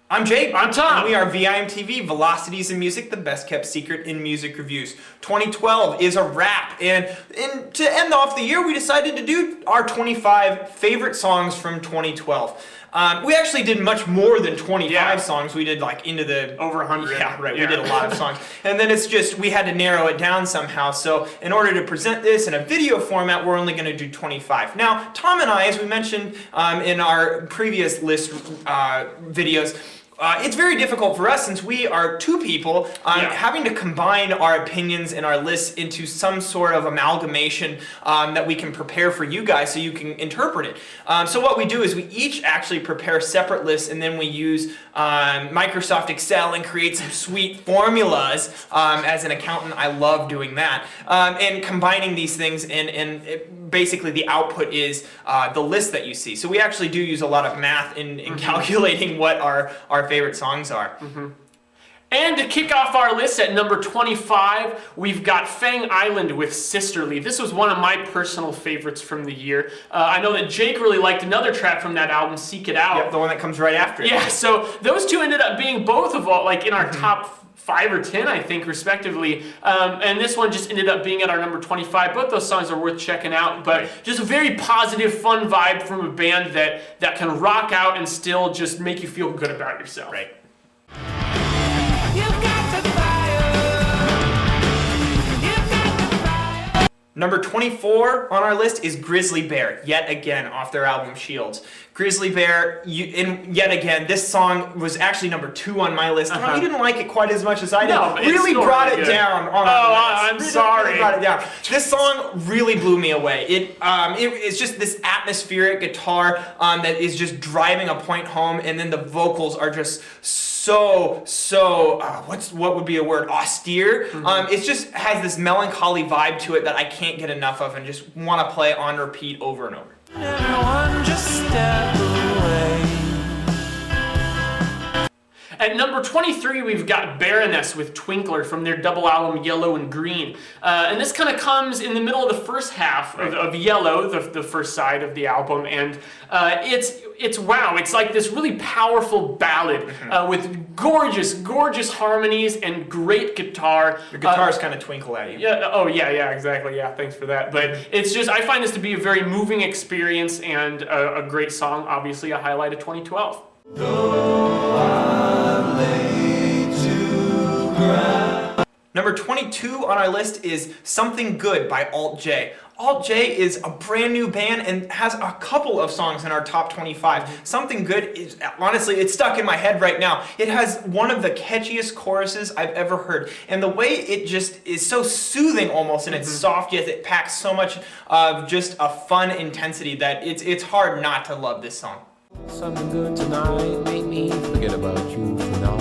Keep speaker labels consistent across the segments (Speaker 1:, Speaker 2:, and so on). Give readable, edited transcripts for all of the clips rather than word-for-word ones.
Speaker 1: I'm Jake.
Speaker 2: I'm Tom.
Speaker 1: And we are VIMTV, Velocities in Music, the best kept secret in music reviews. 2012 is a wrap, and to end off the year, we decided to do our 25 favorite songs from 2012. We actually did much more than 25 songs. We did like into the...
Speaker 2: Over 100.
Speaker 1: Yeah, right. We did a lot of songs. And then it's just, we had to narrow it down somehow. So in order to present this in a video format, we're only going to do 25. Now, Tom and I, as we mentioned in our previous list videos, it's very difficult for us since we are two people having to combine our opinions and our lists into some sort of amalgamation that we can prepare for you guys so you can interpret it. So what we do is we each actually prepare separate lists, and then we use Microsoft Excel and create some sweet formulas. As an accountant, I love doing that. And combining these things, and basically the output is the list that you see. So we actually do use a lot of math in calculating what our favorite songs are.
Speaker 2: And to kick off our list at number 25, we've got Fang Island with Sisterly. This was one of my personal favorites from the year. I know that Jake really liked another track from that album, Seek It Out.
Speaker 1: Yep, the one that comes right after it.
Speaker 2: Yeah, so those two ended up being both of all, like in our top 5 or 10, I think, respectively. And this one just ended up being at our number 25. Both those songs are worth checking out, but just a very positive, fun vibe from a band that can rock out and still just make you feel good about yourself.
Speaker 1: Right. Number 24 on our list is Grizzly Bear, yet again, off their album Shields. Grizzly Bear, yet again, this song was actually number 2 on my list. You didn't like it quite as much as I did.
Speaker 2: No,
Speaker 1: really brought it down on our list.
Speaker 2: I'm sorry.
Speaker 1: Really brought it down. This song really blew me away. It's just this atmospheric guitar that is just driving a point home, and then the vocals are just so what would be a word, austere. It just has this melancholy vibe to it that I can't get enough of and just want to play on repeat over and over.
Speaker 3: Everyone just step away.
Speaker 2: At number 23, we've got Baroness with Twinkler from their double album Yellow and Green. And this kind of comes in the middle of the first half of Yellow, the first side of the album. And it's wow, it's like this really powerful ballad with gorgeous harmonies and great guitar.
Speaker 1: Your guitars kind of twinkle at you.
Speaker 2: Yeah, exactly. Yeah, thanks for that. But it's just, I find this to be a very moving experience and a great song, obviously a highlight of 2012.
Speaker 1: Number 22 on our list is Something Good by Alt J. Alt J is a brand new band and has a couple of songs in our top 25. Something Good is, honestly, it's stuck in my head right now. It has one of the catchiest choruses I've ever heard. And the way it just is so soothing almost, and it's soft, yet it packs so much of just a fun intensity that it's hard not to love this song.
Speaker 3: Something good tonight, make me forget about you for now.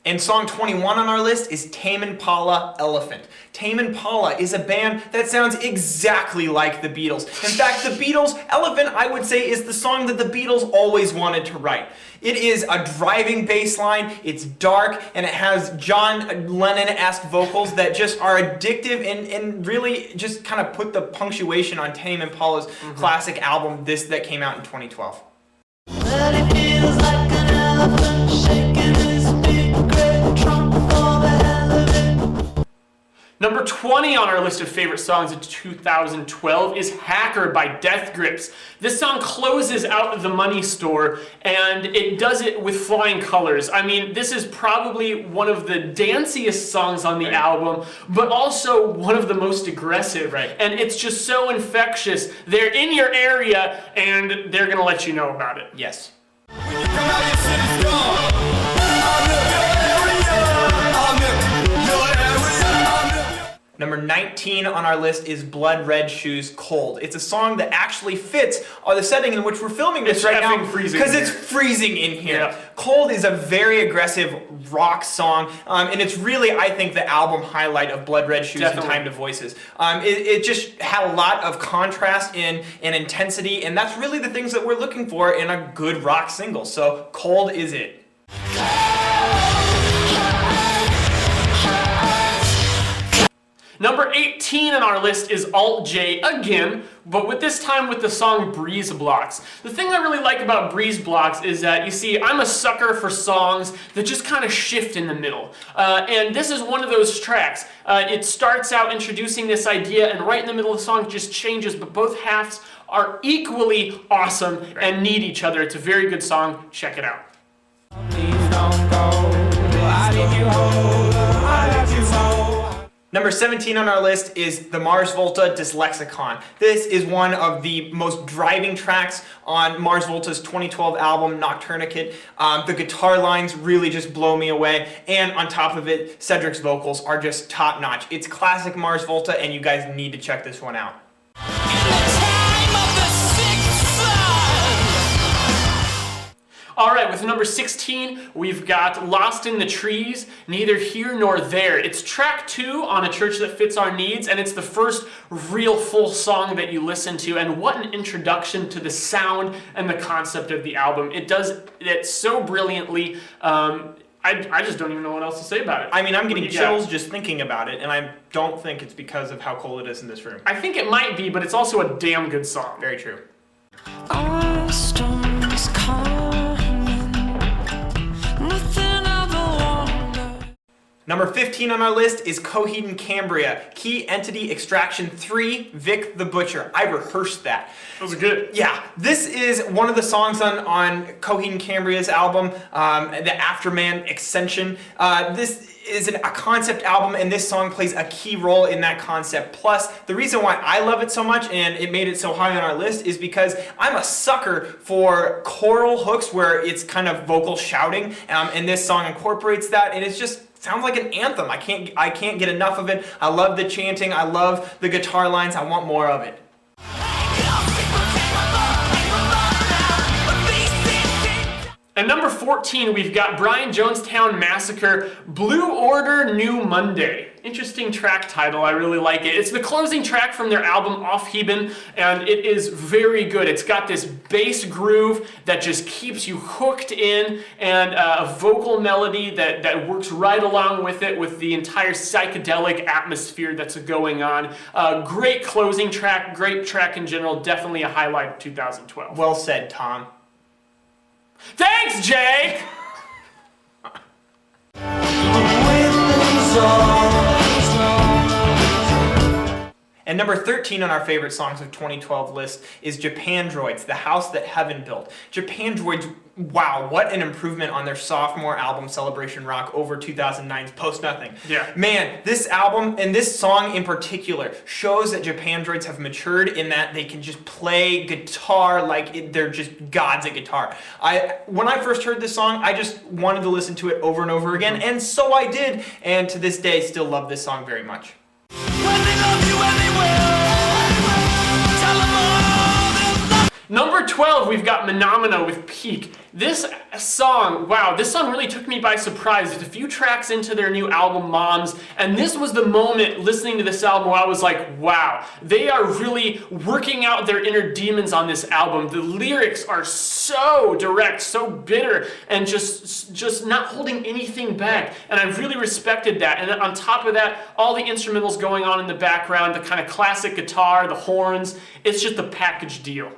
Speaker 1: And song 21 on our list is Tame Impala, Elephant. Tame Impala is a band that sounds exactly like the Beatles. In fact, the Beatles' Elephant, I would say, is the song that the Beatles always wanted to write. It is a driving bass line, it's dark, and it has John Lennon-esque vocals that just are addictive and really just kind of put the punctuation on Tame Impala's classic album, that came out in 2012.
Speaker 4: But it feels like an elephant shaking his big great trunk for the hell of it.
Speaker 2: Number 20 on our list of favorite songs of 2012 is Hacker by Death Grips. This song closes out the Money Store, and it does it with flying colors. I mean, this is probably one of the danciest songs on the album, but also one of the most aggressive. And it's just so infectious. They're in your area, and they're going to let you know about it.
Speaker 1: Yes. Number 19 on our list is Blood Red Shoes, Cold. It's a song that actually fits the setting in which we're filming this right now because it's freezing in here.
Speaker 2: Yeah.
Speaker 1: Cold is a very aggressive rock song, and it's really, I think, the album highlight of Blood Red Shoes and Time to Voices. It just had a lot of contrast and intensity, and that's really the things that we're looking for in a good rock single. So Cold is it.
Speaker 2: Number 18 on our list is Alt J, again, but with this time with the song Breezeblocks. The thing I really like about Breezeblocks is that, you see, I'm a sucker for songs that just kind of shift in the middle. And this is one of those tracks. It starts out introducing this idea, and right in the middle of the song it just changes, but both halves are equally awesome and need each other. It's a very good song. Check it out.
Speaker 3: Please don't go. I need you hold. I love you so.
Speaker 1: Number 17 on our list is the Mars Volta Dyslexicon. This is one of the most driving tracks on Mars Volta's 2012 album, Nocturnicate. The guitar lines really just blow me away, and on top of it, Cedric's vocals are just top notch. It's classic Mars Volta, and you guys need to check this one out.
Speaker 2: All right, with number 16, we've got Lost in the Trees, Neither Here Nor There. It's track 2 on A Church That Fits Our Needs, and it's the first real full song that you listen to, and what an introduction to the sound and the concept of the album. It does it so brilliantly. I just don't even know what else to say about it.
Speaker 1: I mean, I'm getting chills just thinking about it, and I don't think it's because of how cold it is in this room.
Speaker 2: I think it might be, but it's also a damn good song.
Speaker 1: Very true.
Speaker 4: Our storms coming, nothing ever wonder.
Speaker 1: Number 15 on our list is Coheed and Cambria, Key Entity Extraction 3, Vic the Butcher. I rehearsed that.
Speaker 2: That was good.
Speaker 1: Yeah, this is one of the songs on Coheed and Cambria's album, the Afterman Extension. This is a concept album, and this song plays a key role in that concept. Plus, the reason why I love it so much and it made it so high on our list is because I'm a sucker for choral hooks where it's kind of vocal shouting, and this song incorporates that, and it's just sounds like an anthem. I can't get enough of it. I love the chanting. I love the guitar lines. I want more of it.
Speaker 2: At number 14, we've got Brian Jonestown Massacre, Blue Order New Monday. Interesting track title, I really like it. It's the closing track from their album Aufheben, and it is very good. It's got this bass groove that just keeps you hooked in, and a vocal melody that works right along with it, with the entire psychedelic atmosphere that's going on. Great closing track, great track in general, definitely a highlight of 2012.
Speaker 1: Well said, Tom.
Speaker 2: Thanks, Jake!
Speaker 1: And number 13 on our favorite songs of 2012 list is Japandroids, The House That Heaven Built. Japandroids, wow, what an improvement on their sophomore album Celebration Rock over 2009's Post Nothing.
Speaker 2: Yeah.
Speaker 1: Man, this album and this song in particular shows that Japandroids have matured in that they can just play guitar like they're just gods at guitar. When I first heard this song, I just wanted to listen to it over and over again, and so I did, and to this day still love this song very much.
Speaker 2: Number 12, we've got Menomena with Pique. This song, wow, this song really took me by surprise. There's a few tracks into their new album, Moms, and this was the moment listening to this album where I was like, wow, they are really working out their inner demons on this album. The lyrics are so direct, so bitter, and just not holding anything back, and I really respected that. And then on top of that, all the instrumentals going on in the background, the kind of classic guitar, the horns, it's just a package deal.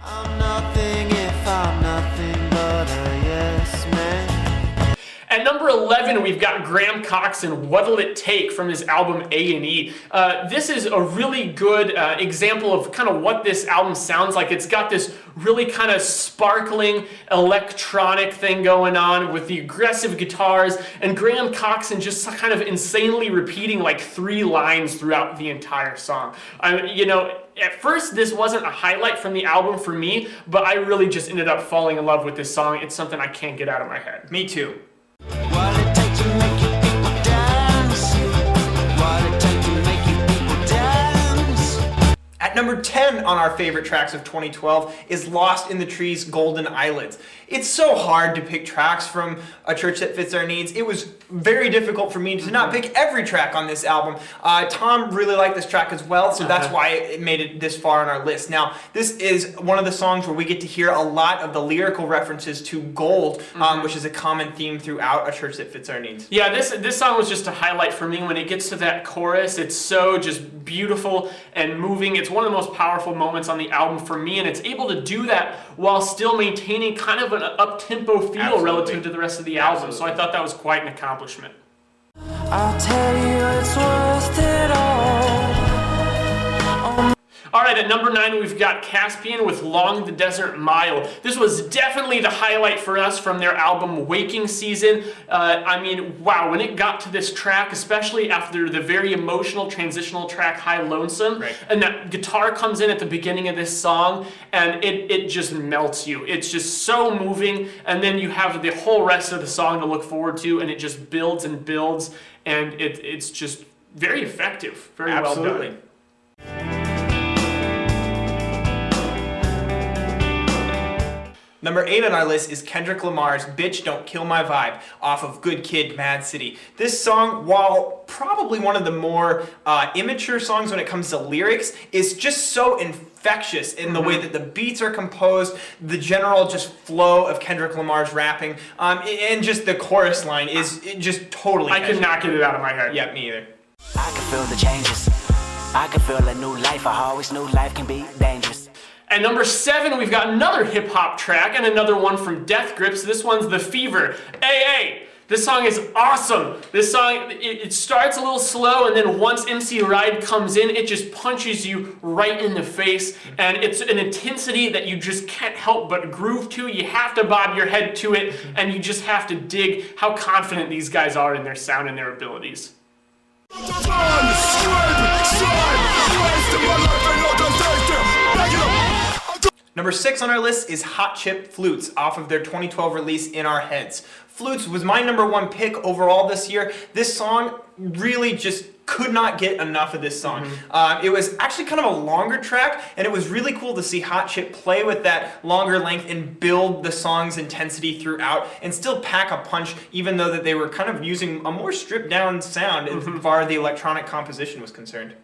Speaker 4: I'm nothing if I'm nothing but a yes man.
Speaker 2: At number 11, we've got Graham Coxon, What'll It Take, from his album A&E. This is a really good example of kind of what this album sounds like. It's got this really kind of sparkling electronic thing going on with the aggressive guitars, and Graham Coxon just kind of insanely repeating like 3 lines throughout the entire song. At first, this wasn't a highlight from the album for me, but I really just ended up falling in love with this song. It's something I can't get out of my head.
Speaker 1: Me too.
Speaker 4: What it take to make you people dance? What it take to make you people dance?
Speaker 1: At number 10 on our favorite tracks of 2012 is Lost in the Trees' Golden Eyelids. It's so hard to pick tracks from A Church That Fits Our Needs. It was very difficult for me to not pick every track on this album. Tom really liked this track as well, so that's why it made it this far on our list. Now, this is one of the songs where we get to hear a lot of the lyrical references to gold, which is a common theme throughout A Church That Fits Our Needs.
Speaker 2: Yeah, this song was just a highlight for me. When it gets to that chorus, it's so just beautiful and moving. It's one one of the most powerful moments on the album for me, and it's able to do that while still maintaining kind of an up-tempo feel
Speaker 1: Absolutely.
Speaker 2: relative to the rest of the album. So I thought that was quite an accomplishment.
Speaker 3: I'll tell you it's worth it all.
Speaker 2: All right, at number 9, we've got Caspian with Long the Desert Mile. This was definitely the highlight for us from their album Waking Season. I mean, wow, when it got to this track, especially after the very emotional transitional track High Lonesome,
Speaker 1: Right.
Speaker 2: and that guitar comes in at the beginning of this song, and it just melts you. It's just so moving, and then you have the whole rest of the song to look forward to, and it just builds and builds, and it's just very effective, very well
Speaker 1: Absolutely.
Speaker 2: done.
Speaker 1: Number 8 on our list is Kendrick Lamar's Bitch Don't Kill My Vibe off of Good Kid, Mad City. This song, while probably one of the more immature songs when it comes to lyrics, is just so infectious in the way that the beats are composed, the general just flow of Kendrick Lamar's rapping, and just the chorus line is just totally
Speaker 2: I could not get it out of my head.
Speaker 1: Yeah, me either.
Speaker 5: I can feel the changes. I can feel a new life. I always knew life can be dangerous.
Speaker 2: At number 7, we've got another hip-hop track and another one from Death Grips. This one's The Fever. Hey! This song is awesome. This song, it starts a little slow, and then once MC Ride comes in, it just punches you right in the face, and it's an intensity that you just can't help but groove to. You have to bob your head to it, and you just have to dig how confident these guys are in their sound and their abilities.
Speaker 1: Number 6 on our list is Hot Chip Flutes off of their 2012 release In Our Heads. Flutes was my number 1 pick overall this year. This song really just could not get enough of this song. It was actually kind of a longer track, and it was really cool to see Hot Chip play with that longer length and build the song's intensity throughout and still pack a punch, even though that they were kind of using a more stripped down sound as far as the electronic composition was concerned.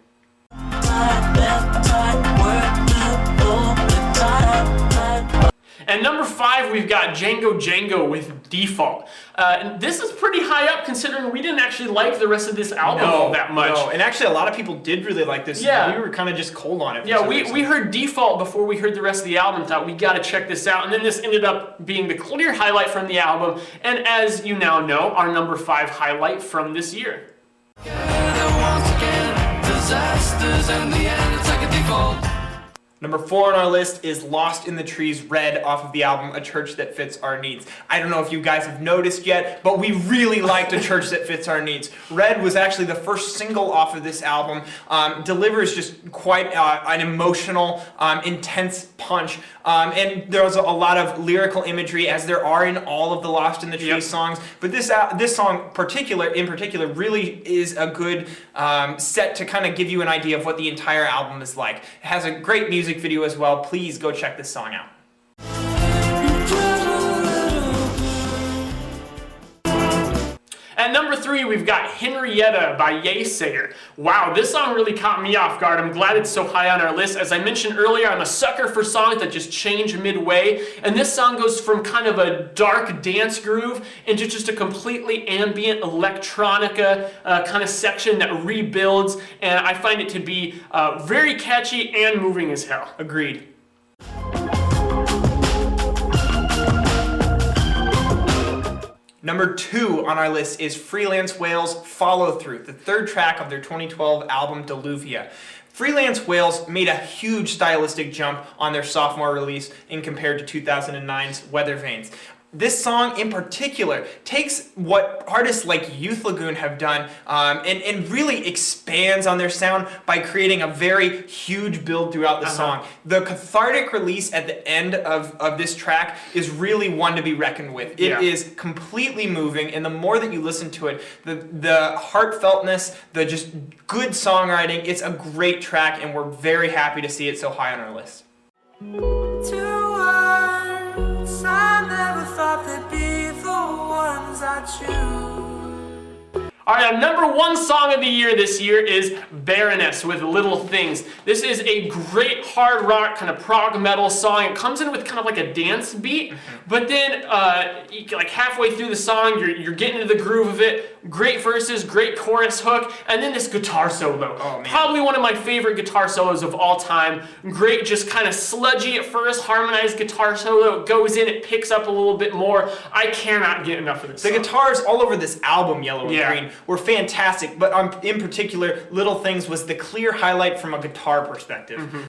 Speaker 2: And number 5, we've got Django with Default. And this is pretty high up considering we didn't actually like the rest of this album all that much.
Speaker 1: No, and actually a lot of people did really like this.
Speaker 2: Yeah.
Speaker 1: We were kind of just cold on it. for
Speaker 2: Yeah,
Speaker 1: some
Speaker 2: we
Speaker 1: reason.
Speaker 2: heard Default before we heard the rest of the album, thought we gotta check this out, and then this ended up being the clear highlight from the album, and as you now know, our number 5 highlight from this year.
Speaker 3: Disasters in the end, it's like a default.
Speaker 1: Number 4 on our list is Lost in the Trees Red off of the album A Church That Fits Our Needs. I don't know if you guys have noticed yet, but we really liked A Church That Fits Our Needs. Red was actually the first single off of this album. Delivers just quite an emotional, intense punch. And there's a lot of lyrical imagery, as there are in all of the Lost in the Trees songs. But this song in particular really is a good set to kind of give you an idea of what the entire album is like. It has a great music video as well. Please go check this song out.
Speaker 2: At number 3, we've got Henrietta by Yeasayer. Wow, this song really caught me off guard. I'm glad it's so high on our list. As I mentioned earlier, I'm a sucker for songs that just change midway, and this song goes from kind of a dark dance groove into just a completely ambient electronica kind of section that rebuilds, and I find it to be very catchy and moving as hell.
Speaker 1: Agreed. Number 2 on our list is Freelance Whale's Follow Through, the 3rd track of their 2012 album Deluvia. Freelance Whales made a huge stylistic jump on their sophomore release in compared to 2009's Weather Vanes. This song in particular takes what artists like Youth Lagoon have done and really expands on their sound by creating a very huge build throughout the song. The cathartic release at the end of this track is really one to be reckoned with. It is completely moving, and the more that you listen to it, the heartfeltness, the just good songwriting, it's a great track, and we're very happy to see it so high on our list.
Speaker 3: I never thought they'd be the ones I choose.
Speaker 2: All right, our number 1 song of the year this year is Baroness with Little Things. This is a great hard rock, kind of prog metal song. It comes in with kind of like a dance beat, but then like halfway through the song, you're getting into the groove of it. great verses, great chorus hook, and then this guitar solo.
Speaker 1: Oh, man.
Speaker 2: Probably one of my favorite guitar solos of all time. Great, just kind of sludgy at first, harmonized guitar solo. It goes in, it picks up a little bit more. I cannot get enough of this
Speaker 1: The
Speaker 2: song.
Speaker 1: guitars all over this album, Yellow and
Speaker 2: Yeah.
Speaker 1: Green, were fantastic, but in particular, Little Things was the clear highlight from a guitar perspective.
Speaker 2: Mm-hmm.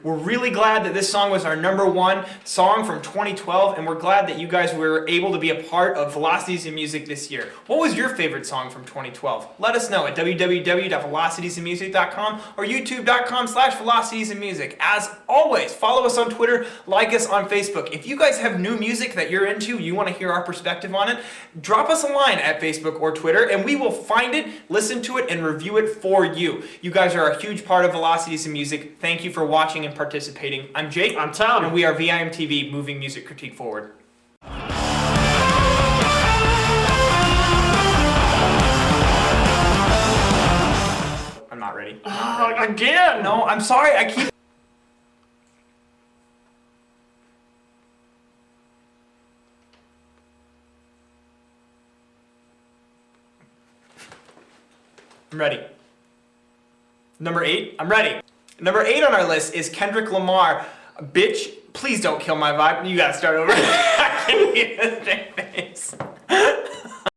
Speaker 1: We're really glad that this song was our #1 song from 2012, and we're glad that you guys were able to be a part of Velocities in Music this year. What was your favorite song from 2012? Let us know at www.velocitiesinmusic.com or youtube.com/velocitiesinmusic. As always, follow us on Twitter, like us on Facebook. If you guys have new music that you're into, you want to hear our perspective on it, drop us a line at Facebook or Twitter, and we will find it, listen to it, and review it for you. You guys are a huge part of Velocities in Music. Thank you for watching and participating. I'm Jake.
Speaker 2: I'm Tom.
Speaker 1: And we are VIMTV, moving music critique forward. I'm not ready.
Speaker 2: Again!
Speaker 1: No, I'm sorry. I keep. I'm ready. #8, I'm ready. #8 on our list is Kendrick Lamar. Bitch, please don't kill my vibe. You gotta start over. I can't even think face.